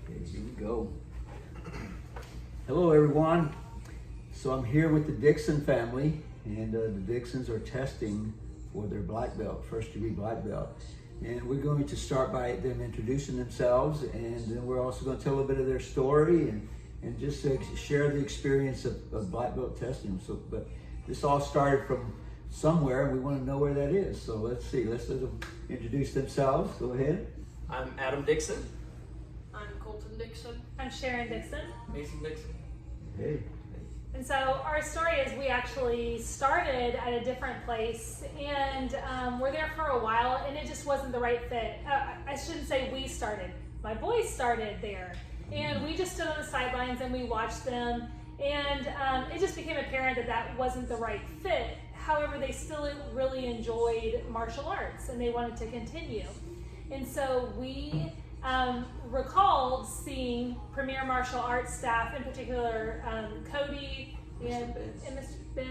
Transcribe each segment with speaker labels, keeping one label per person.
Speaker 1: Okay, here we go. Hello everyone. So I'm here with the DIXON family, and the DIXONs are testing for their black belt, first degree black belt. And we're going to start by them introducing themselves, and then we're also going to tell a little bit of their story and just share the experience of black belt testing. So, but this all started from somewhere, and we want to know where that is. So let's see, let's let them introduce themselves. Go ahead.
Speaker 2: I'm Adam Dixon.
Speaker 3: I'm Colton Dixon.
Speaker 4: I'm Sharon Dixon.
Speaker 3: Mason Dixon.
Speaker 1: Hey.
Speaker 4: And so our story is we actually started at a different place, and we're there for a while, and it just wasn't the right fit. I shouldn't say we started. My boys started there, and we just stood on the sidelines and we watched them, and it just became apparent that that wasn't the right fit. However, they still really enjoyed martial arts, and they wanted to continue. And so we recalled seeing Premier Martial Arts staff, in particular Cody and Mr. Ben,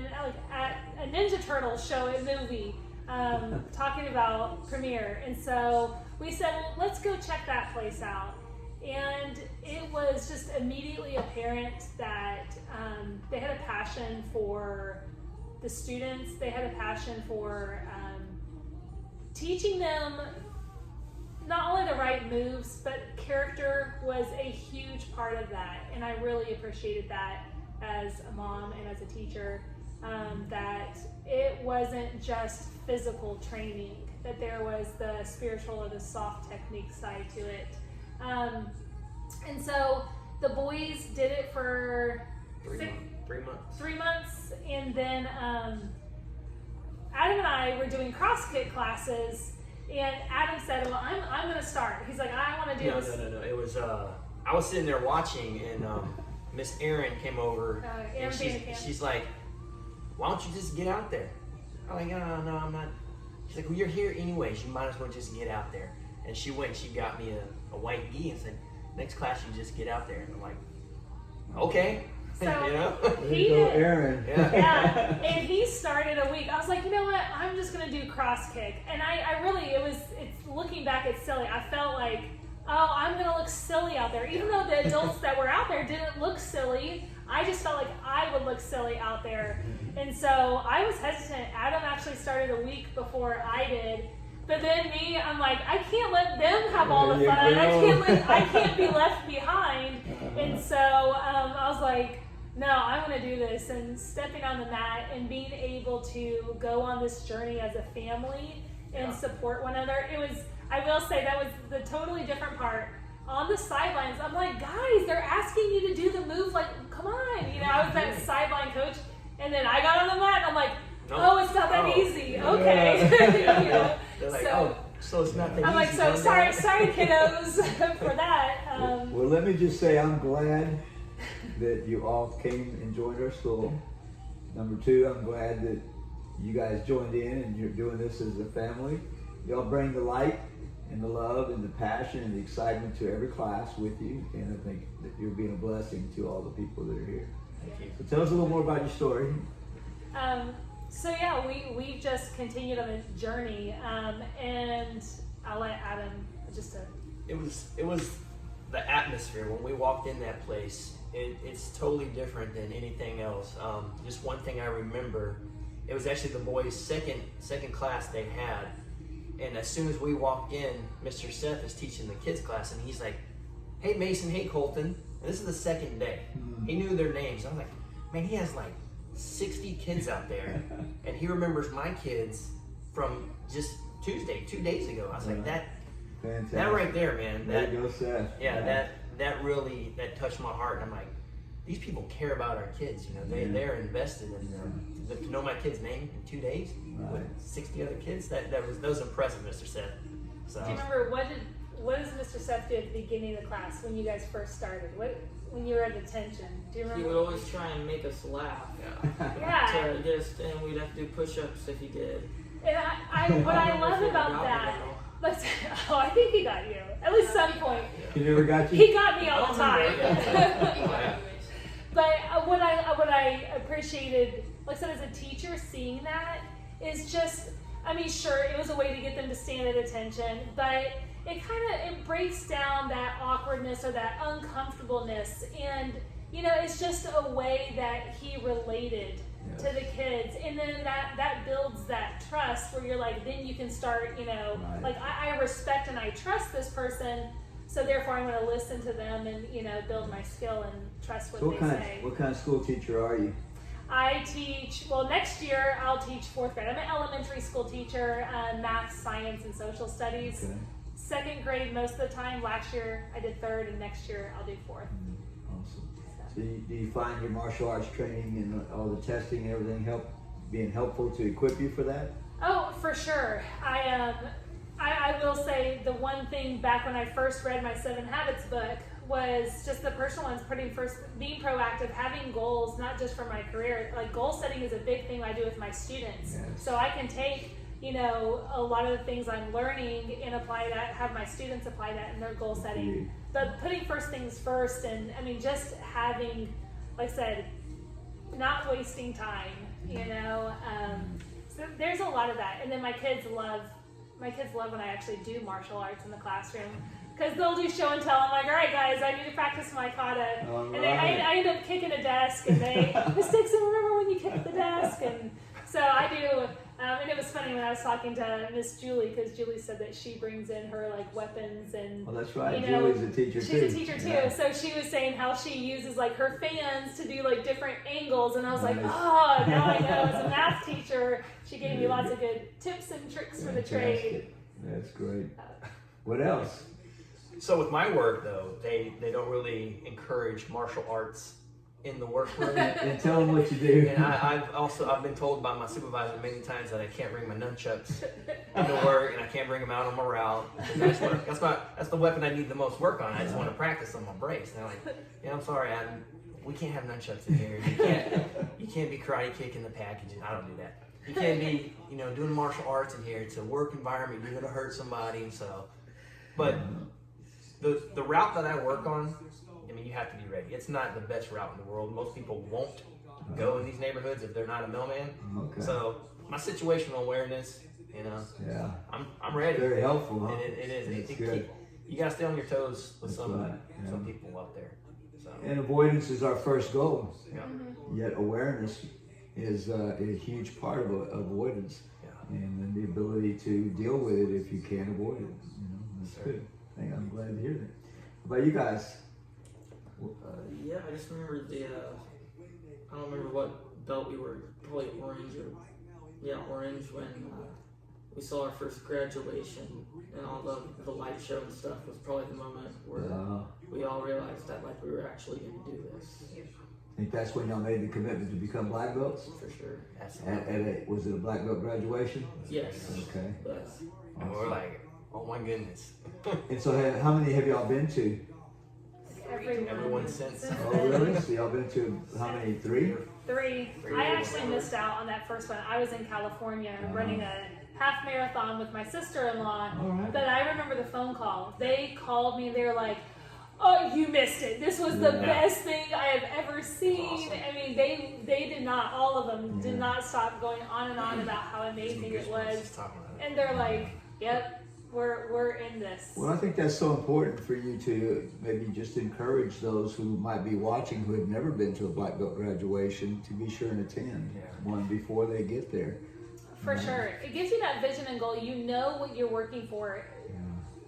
Speaker 4: at a Ninja Turtles show at movie, talking about Premier. And so we said, well, let's go check that place out. And it was just immediately apparent that they had a passion for the students. They had a passion for teaching them not only the right moves, but character was a huge part of that. And I really appreciated that as a mom and as a teacher, that it wasn't just physical training, that there was the spiritual or the soft technique side to it. And so the boys did it for
Speaker 2: 3 months.
Speaker 4: 3 months, and then Adam and I were doing CrossFit classes. And Adam said, well, I'm going to start. He's like, I want to do this.
Speaker 2: No. It was, I was sitting there watching, and Miss Erin came over, and she's like, why don't you just get out there? I'm like, no, I'm not. She's like, well, you're here anyways. You might as well just get out there. And she went and she got me a white gi and said, next class you just get out there. And I'm like, okay.
Speaker 4: So
Speaker 2: you know?
Speaker 4: he
Speaker 1: There you go,
Speaker 4: did.
Speaker 1: Aaron.
Speaker 4: Yeah, and he started a week. I was like, you know what? I'm just gonna do cross kick, and I really, it's looking back, it's silly. I felt like, oh, I'm gonna look silly out there, even though the adults that were out there didn't look silly. I just felt like I would look silly out there, and so I was hesitant. Adam actually started a week before I did. But then me, I'm like, I can't let them have all the fun. I can't be left behind. And so I was like, no, I'm going to do this. And stepping on the mat and being able to go on this journey as a family and support one another. It was, I will say, that was the totally different part. On the sidelines, I'm like, guys, they're asking you to do the move. Like, come on. You know, I was that sideline coach. And then I got on the mat and I'm like, oh, it's not that easy. Okay. You know?
Speaker 2: They're like, so it's not that easy.
Speaker 4: I'm like, so sorry kiddos for that.
Speaker 1: Well, let me just say I'm glad that you all came and joined our school. Number two, I'm glad that you guys joined in and you're doing this as a family. Y'all bring the light and the love and the passion and the excitement to every class with you, and I think that you're being a blessing to all the people that are here.
Speaker 2: Thank you. So
Speaker 1: tell us a little more about your story.
Speaker 4: So yeah, we just continued on a journey, and I'll let Adam just
Speaker 2: it was the atmosphere when we walked in that place. It's totally different than anything else. Just one thing I remember, it was actually the boys' second class they had, and as soon as we walked in, Mr. Seth is teaching the kids class, and he's like, "Hey Mason, hey Colton." And this is the second day. He knew their names. I was like, man, he has like 60 kids out there, and he remembers my kids from just Tuesday, 2 days ago. I was like, that right there, man.
Speaker 1: There you go, Seth.
Speaker 2: Yeah, that really touched my heart. And I'm like, these people care about our kids. You know, they're invested in them. To know my kid's name in 2 days with 60 other kids, that was impressive, Mr. Seth. So.
Speaker 4: Do you remember what does Mr. Seth do at the beginning of the class when you guys first started? When you were at detention? Do you remember?
Speaker 3: He would always try and make us laugh.
Speaker 4: Yeah.
Speaker 3: To get us, and we'd have to do push-ups if he did.
Speaker 4: And what I love about that. I think he got you. At least some point.
Speaker 1: He never got you?
Speaker 4: He got me all the time. But what I appreciated, like I said, as a teacher, seeing that is just, I mean, sure, it was a way to get them to stand at attention, but it kind of breaks down that awkwardness or that uncomfortableness, and it's just a way that he related to the kids, and then that builds that trust where you're like, then you can start, like I respect and I trust this person, so therefore I'm going to listen to them and build my skill and trust what they say.
Speaker 1: What kind of school teacher are you?
Speaker 4: I teach, next year I'll teach 4th grade. I'm an elementary school teacher, math, science, and social studies.
Speaker 1: Okay.
Speaker 4: 2nd grade most of the time. Last year I did 3rd, and next year I'll do 4th.
Speaker 1: Awesome. So do you find your martial arts training and all the testing and everything being helpful to equip you for that?
Speaker 4: Oh, for sure. I will say the one thing back when I first read my 7 Habits book was just the personal ones, being proactive, having goals, not just for my career. Like goal setting is a big thing I do with my students.
Speaker 1: Yes.
Speaker 4: So I can take, a lot of the things I'm learning and apply that, have my students apply that in their goal setting. But putting first things first, and just having, like I said, not wasting time, so there's a lot of that. And then my kids love when I actually do martial arts in the classroom, because they'll do show and tell. I'm like, all right, guys, I need to practice my kata. And I end up kicking a desk, and Miss Dixon, remember when you kicked the desk? And so I do. And it was funny when I was talking to Miss Julie, because Julie said that she brings in her weapons and.
Speaker 1: Well, that's right. Julie's a teacher too.
Speaker 4: She's a teacher too. Yeah. So she was saying how she uses her fans to do different angles, and I was like, oh, now I know. As a math teacher, she gave me lots of good tips and tricks for the trade.
Speaker 1: That's great. What else?
Speaker 2: So with my work though, they don't really encourage martial arts in the workroom.
Speaker 1: And tell them what you do.
Speaker 2: And I've been told by my supervisor many times that I can't bring my nunchucks into work, and I can't bring them out on my route. That's the weapon I need the most work on. I just want to practice on my brace. And they're like, yeah, I'm sorry, we can't have nunchucks in here. You can't be karate kicking the packaging. I don't do that. You can't be doing martial arts in here. It's a work environment. You're gonna hurt somebody. So, but the route that I work on, you have to be ready. It's not the best route in the world. Most people won't go in these neighborhoods if they're not a millman.
Speaker 1: Okay.
Speaker 2: So my situational awareness,
Speaker 1: yeah,
Speaker 2: I'm ready.
Speaker 1: Very helpful, huh?
Speaker 2: It is.
Speaker 1: Good.
Speaker 2: You gotta stay on your toes with
Speaker 1: That's
Speaker 2: some
Speaker 1: right. Yeah.
Speaker 2: some people out there. So.
Speaker 1: And avoidance is our first goal.
Speaker 2: Yeah.
Speaker 1: Yet awareness is a huge part of avoidance, and then the ability to deal with it if you can avoid it. That's good. I'm glad to hear that. How about you guys?
Speaker 3: Yeah, I just remember I don't remember what belt we were, probably orange orange, when we saw our first graduation, and all the light show and stuff was probably the moment where we all realized that we were actually going to do this.
Speaker 1: I think that's when y'all made the commitment to become black belts?
Speaker 3: For sure.
Speaker 1: Was it a black belt graduation?
Speaker 3: Yes.
Speaker 1: Okay.
Speaker 3: Yes.
Speaker 2: And we're like, oh my goodness.
Speaker 1: And so how many have y'all been to?
Speaker 2: Everyone since.
Speaker 1: Oh, really? So y'all been to how many? 3?
Speaker 4: 3. I actually missed out on that first one. I was in California running a half marathon with my sister-in-law.
Speaker 1: Right.
Speaker 4: But I remember the phone call. They called me and they were like, oh, you missed it. This was the best thing I have ever seen. Awesome. They did not, all of them did not stop going on and on about how amazing it was. And they're like, yep, we're in this.
Speaker 1: Well, I think that's so important for you to maybe just encourage those who might be watching who have never been to a black belt graduation to be sure and attend one before they get there.
Speaker 4: For sure. It gives you that vision and goal. You know what you're working for.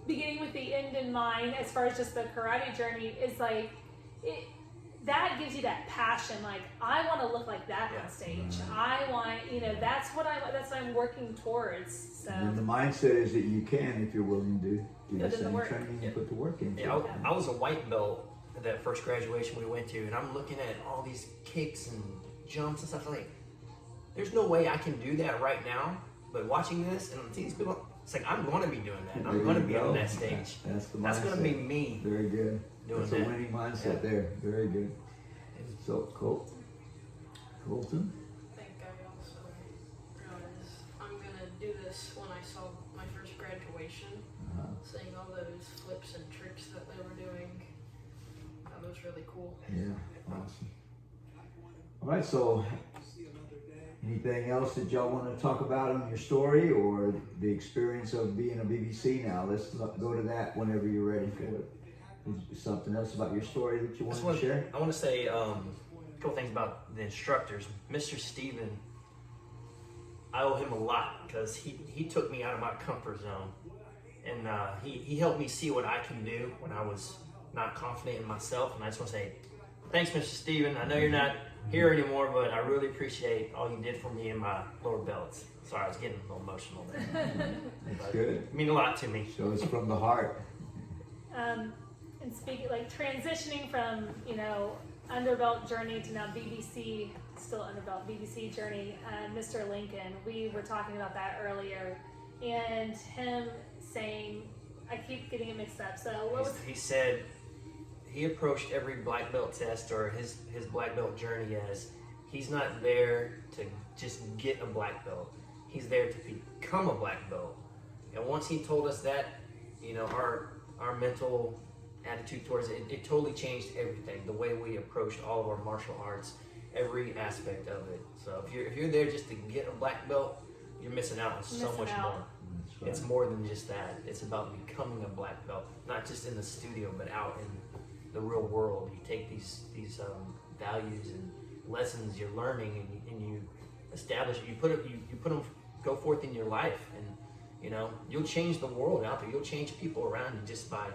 Speaker 4: Beginning with the end in mind, as far as just the karate journey, is that gives you that passion. I want to look like that on stage. I want, that's what I'm working towards. So.
Speaker 1: And the mindset is that you can if you're willing to do the same training and put the work in.
Speaker 2: Yeah, I was a white belt at that first graduation we went to, and I'm looking at all these kicks and jumps and stuff. Like, there's no way I can do that right now. But watching this and seeing these people, it's like I'm going to be doing that. I'm going to be on that stage.
Speaker 1: That's the mindset.
Speaker 2: That's going to be me.
Speaker 1: Very good. That's
Speaker 2: that.
Speaker 1: A winning mindset there. Very good. So, Colton?
Speaker 3: I think I also realized I'm going to do this when I saw my first graduation. Seeing all those flips and tricks that they were doing. That was really cool.
Speaker 1: Yeah, awesome. All right, so Anything else that y'all want to talk about on your story or the experience of being a BBC now? Let's go to that whenever you're ready for it. Is something else about your story that you want to share?
Speaker 2: I want to say a couple things about the instructors. Mr. Steven, I owe him a lot because he took me out of my comfort zone. And he helped me see what I can do when I was not confident in myself. And I just want to say, thanks, Mr. Steven. I know you're not here anymore, but I really appreciate all you did for me in my lower belts. Sorry, I was getting a little emotional there.
Speaker 1: That's good.
Speaker 2: It means a lot to me.
Speaker 1: So it's from the heart.
Speaker 4: And speaking, like transitioning from, underbelt journey to now BBC, still underbelt BBC journey, Mr. Lincoln, we were talking about that earlier, and him saying, I keep getting it mixed up, so what was...
Speaker 2: He said he approached every black belt test or his black belt journey as he's not there to just get a black belt. He's there to become a black belt. And once he told us that, our mental attitude towards it totally changed everything. The way we approached all of our martial arts, every aspect of it. So if you're there just to get a black belt, you're missing out on so much more.
Speaker 1: Right.
Speaker 2: It's more than just that. It's about becoming a black belt, not just in the studio, but out in the real world. You take these values and lessons you're learning, and you establish it. You put them go forth in your life, and you'll change the world out there. You'll change people around you just by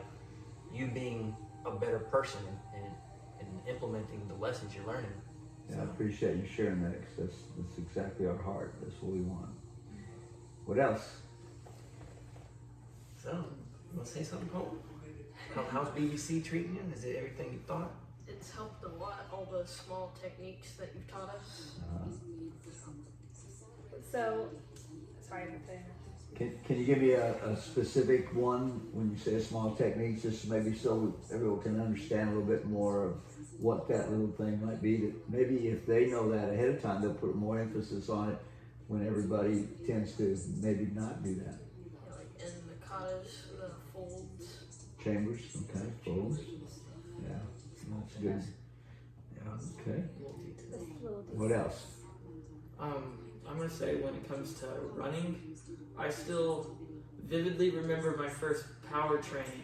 Speaker 2: you being a better person and implementing the lessons you're learning.
Speaker 1: Yeah, I appreciate you sharing that because that's exactly our heart. That's what we want. What else?
Speaker 2: So, you want to say something, Cole? How's BBC treating you? Is it everything you thought?
Speaker 5: It's helped a lot, all the small techniques that you've taught us.
Speaker 4: So, sorry,
Speaker 1: Can you give me a specific one when you say small techniques, just maybe so everyone can understand a little bit more of what that little thing might be? That maybe if they know that ahead of time, they'll put more emphasis on it when everybody tends to maybe not do that.
Speaker 5: Yeah, like in the katas, the folds.
Speaker 1: Chambers, okay, folds. Yeah, that's good. Okay. What else?
Speaker 3: I'm gonna say when it comes to running, I still vividly remember my first power training,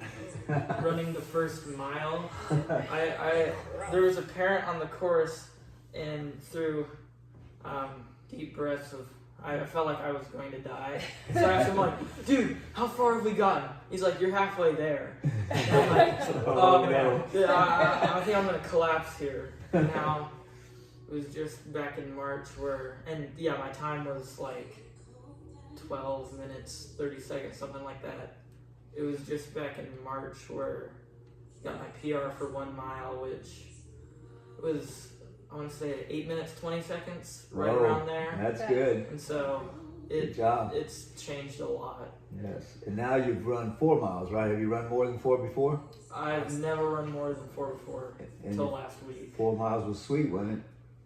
Speaker 3: running the first mile. There was a parent on the course, and through deep breaths of, I felt like I was going to die. So I asked him, like, dude, how far have we gotten? He's like, you're halfway there. And I'm like, oh man, I think I'm gonna collapse here. And now it was just back in March my time was like 12 minutes, 30 seconds, something like that. It was just back in March where I got my PR for 1 mile, which was, I want to say 8 minutes, 20 seconds, right around there.
Speaker 1: That's good.
Speaker 3: And so
Speaker 1: Good job.
Speaker 3: It's changed a lot.
Speaker 1: Yes. And now you've run 4 miles, right? Have you run more than 4 before?
Speaker 3: I've never run more than 4 before until last week.
Speaker 1: 4 miles was sweet, wasn't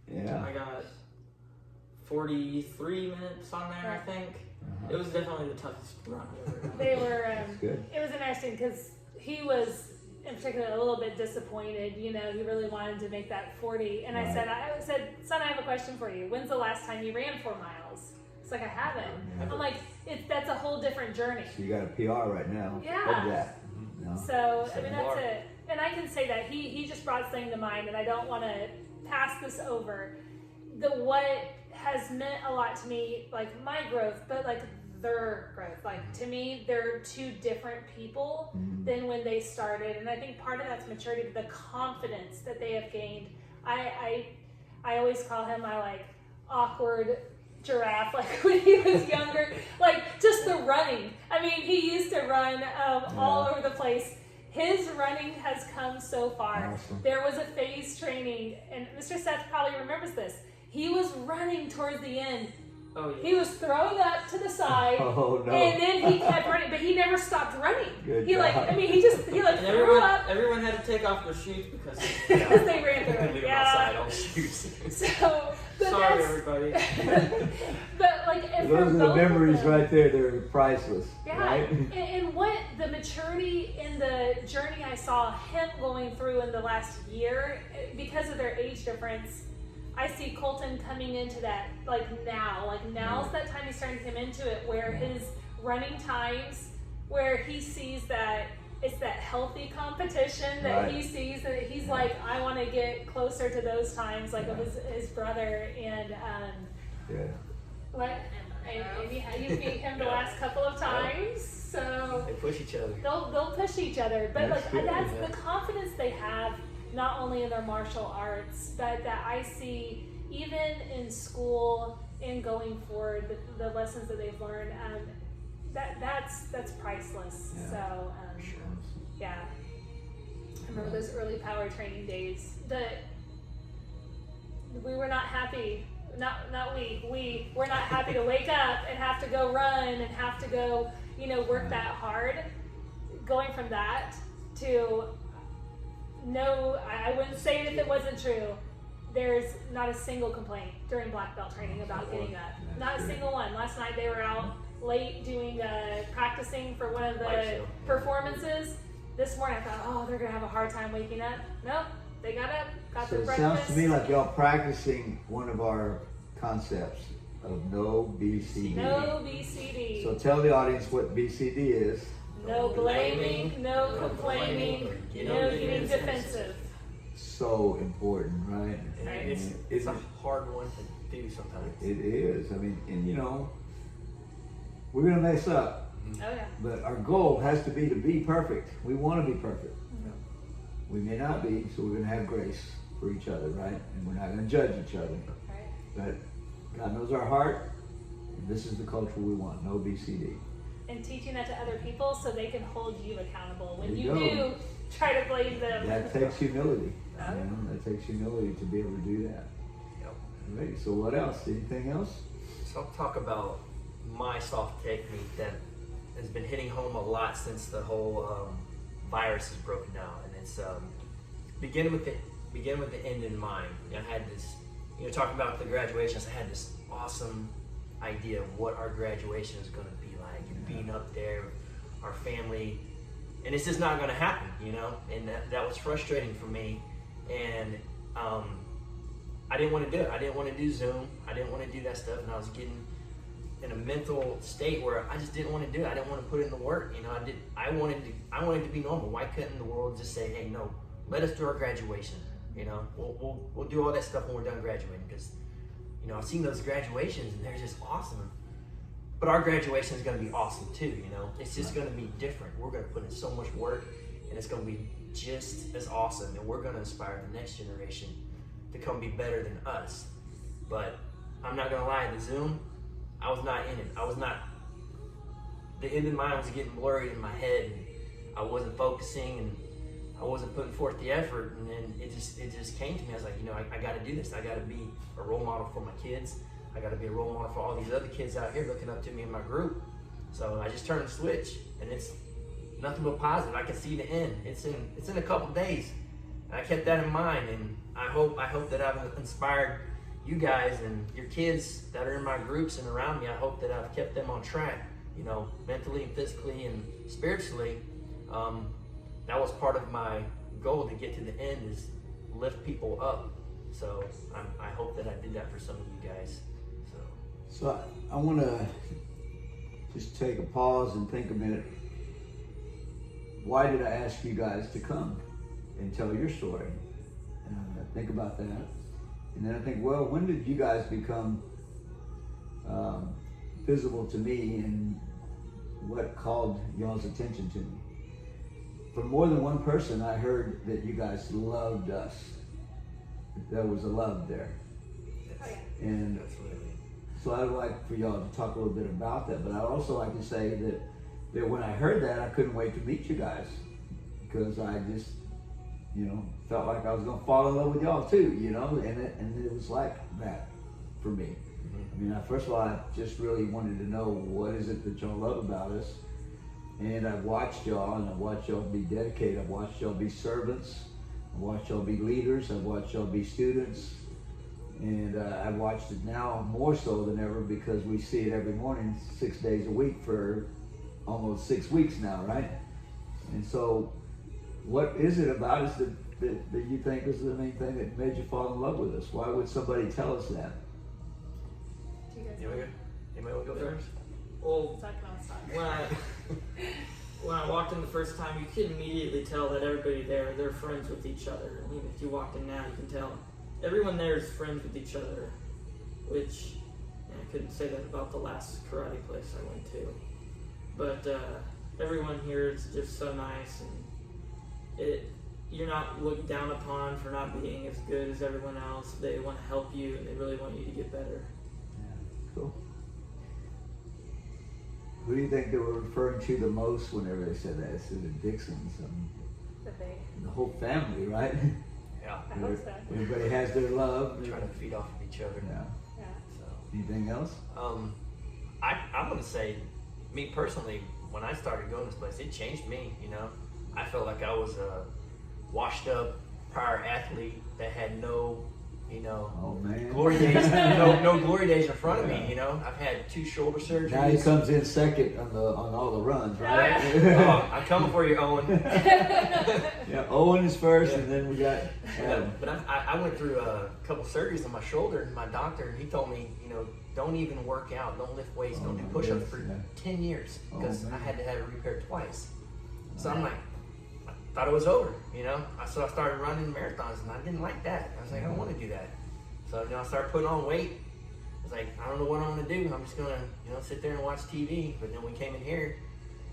Speaker 1: it? Yeah.
Speaker 3: I got 43 minutes on there, I think. It was definitely the toughest run I've ever done.
Speaker 4: they were,
Speaker 1: Good.
Speaker 4: it was interesting because he was in particular a little bit disappointed. He really wanted to make that 40. And
Speaker 1: Right.
Speaker 4: I said, son, I have a question for you. When's the last time you ran 4 miles? It's like, I haven't. I'm like, that's a whole different journey.
Speaker 1: So you got a PR right now.
Speaker 4: Yeah.
Speaker 1: Of that. No.
Speaker 4: So, I mean, that's it. And I can say that he just brought something to mind, and I don't want to pass this over. What has meant a lot to me, like my growth, but like their growth. Like to me, they're 2 different people than when they started. And I think part of that's maturity, but the confidence that they have gained. I always call him my like awkward giraffe, like when he was younger, like just the running. I mean, he used to run all over the place. His running has come so far.
Speaker 1: Awesome.
Speaker 4: There was a phase training, and Mr. Seth probably remembers this. He was running towards the end.
Speaker 3: Oh, yeah.
Speaker 4: He was thrown up to the side,
Speaker 1: Oh, no.
Speaker 4: and then he kept running, but he never stopped running.
Speaker 1: Good
Speaker 4: he
Speaker 1: job.
Speaker 4: And threw up
Speaker 3: everyone had to take off their shoes because
Speaker 4: because they ran through it.
Speaker 2: Leave them outside on shoes.
Speaker 4: So, but
Speaker 3: sorry
Speaker 4: that's,
Speaker 3: everybody.
Speaker 4: but like, and for
Speaker 1: Those are the
Speaker 4: both of
Speaker 1: memories
Speaker 4: them,
Speaker 1: right there. They're priceless.
Speaker 4: Yeah,
Speaker 1: Right?
Speaker 4: and what the maturity in the journey I saw him going through in the last year, because of their age difference, I see Colton coming into that now's that time he's starting to come into it, where his running times, where he sees that it's that healthy competition that he sees, that he's like, I want to get closer to those times, like of his brother, and you beat him the last couple of times, so
Speaker 2: They push each other.
Speaker 4: they'll push each other, but
Speaker 1: That's good,
Speaker 4: that's the confidence they have, not only in their martial arts, but that I see even in school and going forward, the lessons that they've learned. That's priceless.
Speaker 1: Yeah.
Speaker 4: So yeah, I remember those early power training days. We were not happy. We were not happy to wake up and have to go run and have to go, work that hard. Going from that to no, I wouldn't say it if it wasn't true. There's not a single complaint during black belt training about getting up. Not a single one. Last night they were out late doing practicing for one of the performances. This morning I thought, they're gonna have a hard time waking up. Nope, they got up, got
Speaker 1: So
Speaker 4: their
Speaker 1: it
Speaker 4: breakfast.
Speaker 1: sounds to me like y'all practicing one of our concepts of no BCD.
Speaker 4: No BCD.
Speaker 1: So tell the audience what BCD is.
Speaker 4: No blaming, no complaining, no getting defensive.
Speaker 1: So important, right?
Speaker 2: And it's a hard one to do sometimes.
Speaker 1: It is. I mean, and we're gonna mess up.
Speaker 4: Oh yeah.
Speaker 1: But our goal has to be perfect. We want to be perfect. We may not be, so we're going to have grace for each other, right? And we're not going to judge each other.
Speaker 4: Right.
Speaker 1: But God knows our heart, and this is the culture we want, no BCD.
Speaker 4: And teaching that to other people so they can hold you accountable when
Speaker 1: There
Speaker 4: you
Speaker 1: you go.
Speaker 4: do try to blame them.
Speaker 1: That takes humility.
Speaker 4: Oh.
Speaker 1: That takes humility to be able to do that.
Speaker 2: Yep.
Speaker 1: All right, so what else? Anything else?
Speaker 2: So I'll talk about my soft technique that has been hitting home a lot since the whole virus has broken out, and it's begin with the end in mind. I had this, talking about the graduations, I had this awesome idea of what our graduation is going to be like, and being up there, our family, and it's just not going to happen, and that was frustrating for me, and I didn't want to do it. I didn't want to do Zoom. I didn't want to do that stuff, and I was getting in a mental state where I just didn't want to do it. I didn't want to put in the work. I wanted to be normal. Why couldn't the world just say, hey, no, let us do our graduation. We'll do all that stuff when we're done graduating, because I've seen those graduations and they're just awesome. But our graduation is going to be awesome too. It's just going to be different. We're going to put in so much work, and it's going to be just as awesome. And we're going to inspire the next generation to come be better than us. But I'm not going to lie, the Zoom, I was not in it. The end in mind was getting blurry in my head, and I wasn't focusing, and I wasn't putting forth the effort, and then it just came to me. I was like, I got to do this. I got to be a role model for my kids. I got to be a role model for all these other kids out here looking up to me in my group. So I just turned the switch, and it's nothing but positive. I can see the end. It's in a couple days, and I kept that in mind, and I hope that I've inspired you guys and your kids that are in my groups and around me. I hope that I've kept them on track, mentally and physically and spiritually. That was part of my goal to get to the end, is lift people up. So I hope that I did that for some of you guys.
Speaker 1: So I want to just take a pause and think a minute. Why did I ask you guys to come and tell your story? Think about that. And then I think, well, when did you guys become visible to me, and what called y'all's attention to me? From more than one person, I heard that you guys loved us. There was a love there. And so I'd like for y'all to talk a little bit about that, but I'd also like to say that when I heard that, I couldn't wait to meet you guys, because I just, felt like I was gonna fall in love with y'all too, and it was like that for me. I mean, first of all, I just really wanted to know, what is it that y'all love about us? And I've watched y'all, and I've watched y'all be dedicated. I've watched y'all be servants. I've watched y'all be leaders. I've watched y'all be students. And I've watched it now more so than ever, because we see it every morning, 6 days a week for almost 6 weeks now, right? And so what is it about us that you think was the main thing that made you fall in love with us? Why would somebody tell us that?
Speaker 4: Do you guys
Speaker 2: Anybody want to go first?
Speaker 3: Well,
Speaker 4: So I can always talk.
Speaker 3: when I walked in the first time, you could immediately tell that everybody there, they're friends with each other. And even if you walked in now, you can tell everyone there is friends with each other, which I couldn't say that about the last karate place I went to. But everyone here is just so nice, and you're not looked down upon for not being as good as everyone else. They want to help you, and they really want you to get better.
Speaker 1: Yeah, cool. Who do you think they were referring to the most whenever they said that? They said the DIXONs, the whole family, right?
Speaker 2: Yeah.
Speaker 4: I hope so.
Speaker 1: Everybody has their love.
Speaker 2: Trying to feed off of each other.
Speaker 1: Yeah.
Speaker 4: Yeah.
Speaker 2: So,
Speaker 1: Anything else?
Speaker 2: I want to say, me personally, when I started going to this place, it changed me. You know, I felt like I was a washed up prior athlete that had no,
Speaker 1: Oh man.
Speaker 2: glory days, no glory days in front of me. You know, I've had 2 shoulder surgeries.
Speaker 1: Now he comes in second on all the runs, right?
Speaker 2: Oh, I'm coming for you, Owen.
Speaker 1: Yeah, Owen is first, and then we got Adam.
Speaker 2: But I went through a couple surgeries on my shoulder, and my doctor, he told me, don't even work out, don't lift weights, don't do push-ups for 10 years, because I had to have it repaired twice. So I'm like, I thought it was over, So I started running marathons, and I didn't like that. I was like, I don't want to do that. So I started putting on weight. I was like, I don't know what I'm going to do. I'm just going to, sit there and watch TV. But then we came in here,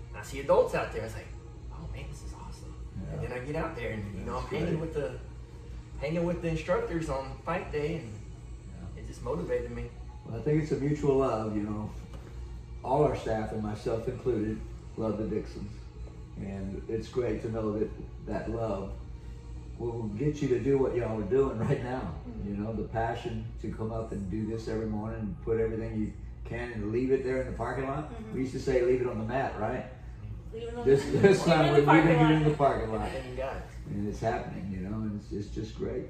Speaker 2: and I see adults out there. I was like, oh man, this is awesome.
Speaker 1: Yeah.
Speaker 2: And then I get out there, and I'm
Speaker 1: That's
Speaker 2: hanging
Speaker 1: great.
Speaker 2: with the instructors on fight day, and it just motivated me.
Speaker 1: Well, I think it's a mutual love, All our staff, and myself included, love the DIXONs. And it's great to know that love will get you to do what y'all are doing right now. The passion to come up and do this every morning and put everything you can and leave it there in the parking lot. We used to say leave it on the mat, right? This time we're leaving it in the parking lot.
Speaker 2: And you got it.
Speaker 1: And it's happening, and it's just great.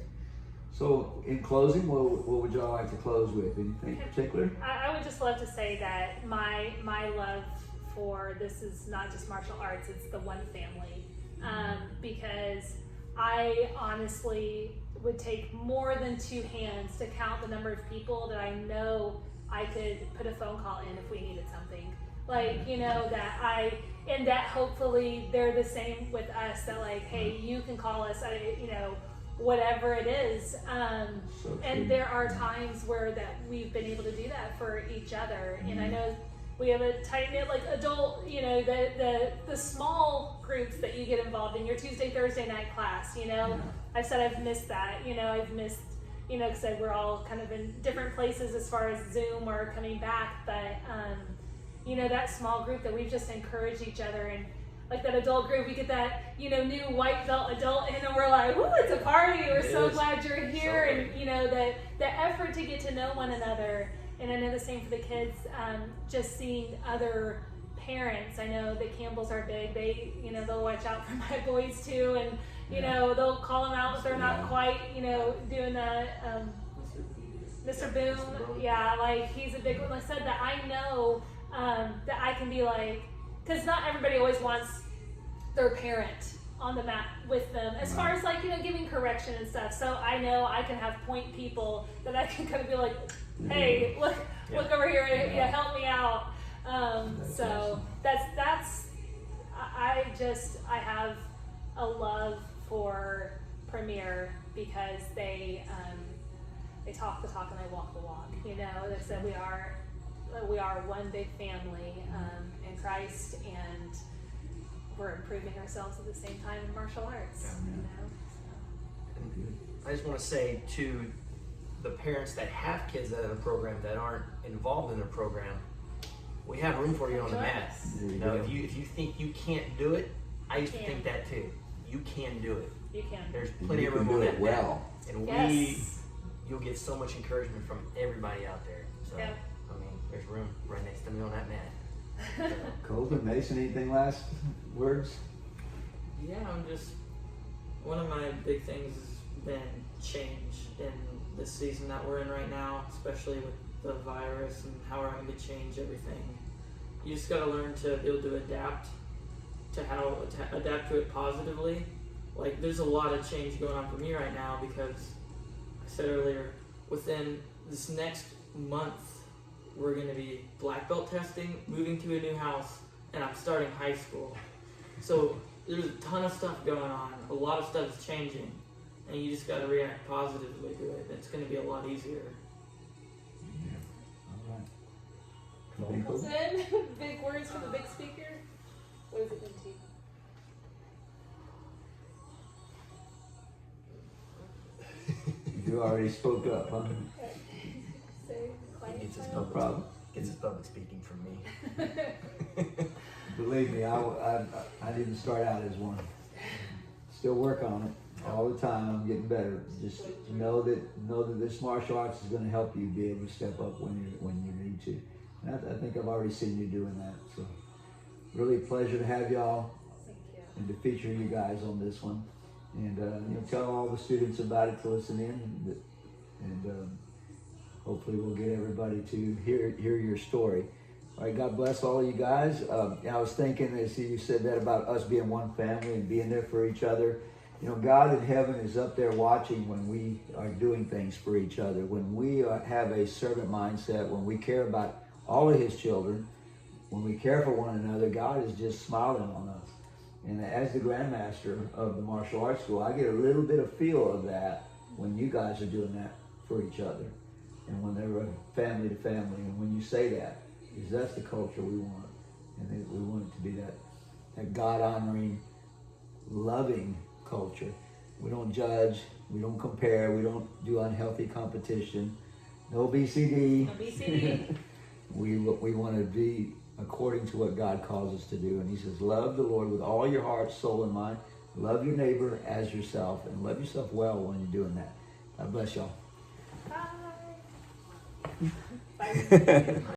Speaker 1: So in closing, what would y'all like to close with? Anything particular?
Speaker 4: I would just love to say that my love for this is not just martial arts, it's the one family. Because I honestly would take more than 2 hands to count the number of people that I know I could put a phone call in if we needed something. That hopefully they're the same with us, that hey, you can call us, whatever it is. And there are times where that we've been able to do that for each other. And I know we have a tight-knit adult, the small groups that you get involved in, your Tuesday, Thursday night class, I've said I've missed that, I've missed, because we're all kind of in different places as far as Zoom or coming back, but, that small group that we've just encouraged each other, and like that adult group, we get that, new white belt adult in, and we're like, woo, it's a party, we're so glad you're here, and, the effort to get to know one another. And I know the same for the kids, just seeing other parents. I know the Campbells are big. They, they'll watch out for my boys too. And, they'll call them out if they're not quite, doing the, Mr. Boom. Yeah, he's a big one. Like I said, that I know that I can be because not everybody always wants their parent on the mat with them as far as giving correction and stuff. So I know I can have point people that I can kind of be like, hey, look over here, help me out. So that's I have a love for Premier because they talk the talk and they walk the walk. They said we are one big family in Christ, and we're improving ourselves at the same time in martial arts.
Speaker 2: I just want to say to the parents that have kids that are in a program that aren't involved in a program, we have room for you on the mat. If you think you can't do it, I used to think that too. You can do it.
Speaker 4: You can.
Speaker 2: There's plenty of room on that mat. And you'll get so much encouragement from everybody out there. So there's room right next to me on that mat.
Speaker 1: Colton, Mason, anything last words?
Speaker 3: Yeah, one of my big things has been change in this season that we're in right now, especially with the virus and how we're having to change everything. You just got to learn to be able to adapt to it positively, like there's a lot of change going on for me right now because I said earlier, within this next month, we're going to be black belt testing, moving to a new house, and I'm starting high school. So there's a ton of stuff going on. A lot of stuff is changing, and you just got to react positively to it. It's going to be a lot easier.
Speaker 1: All right.
Speaker 4: Nicholson, big words for the big speaker. What does it mean to you?
Speaker 1: You already spoke up, huh?
Speaker 4: Say,
Speaker 2: He gets his
Speaker 1: No
Speaker 2: public,
Speaker 1: problem.
Speaker 2: gets his public speaking from me.
Speaker 1: Believe me, I didn't start out as one. Still work on it all the time. I'm getting better. Just know that this martial arts is going to help you be able to step up when you need to. And I think I've already seen you doing that. So really a pleasure to have y'all
Speaker 4: Thank you.
Speaker 1: and to feature you guys on this one. And tell all the students about it to listen in, and hopefully we'll get everybody to hear your story. All right, God bless all of you guys. I was thinking as you said that about us being one family and being there for each other. God in heaven is up there watching when we are doing things for each other, when we have a servant mindset, when we care about all of his children, when we care for one another. God is just smiling on us. And as the grandmaster of the martial arts school, I get a little bit of feel of that when you guys are doing that for each other, and when they're family to family, and when you say that, because that's the culture we want, and we want it to be that God-honoring, loving culture. We don't judge, we don't compare, we don't do unhealthy competition, no BCD.
Speaker 4: No BCD.
Speaker 1: We want to be according to what God calls us to do. And he says, love the Lord with all your heart, soul, and mind. Love your neighbor as yourself, and love yourself well when you're doing that. God bless y'all.
Speaker 4: Bye. Bye.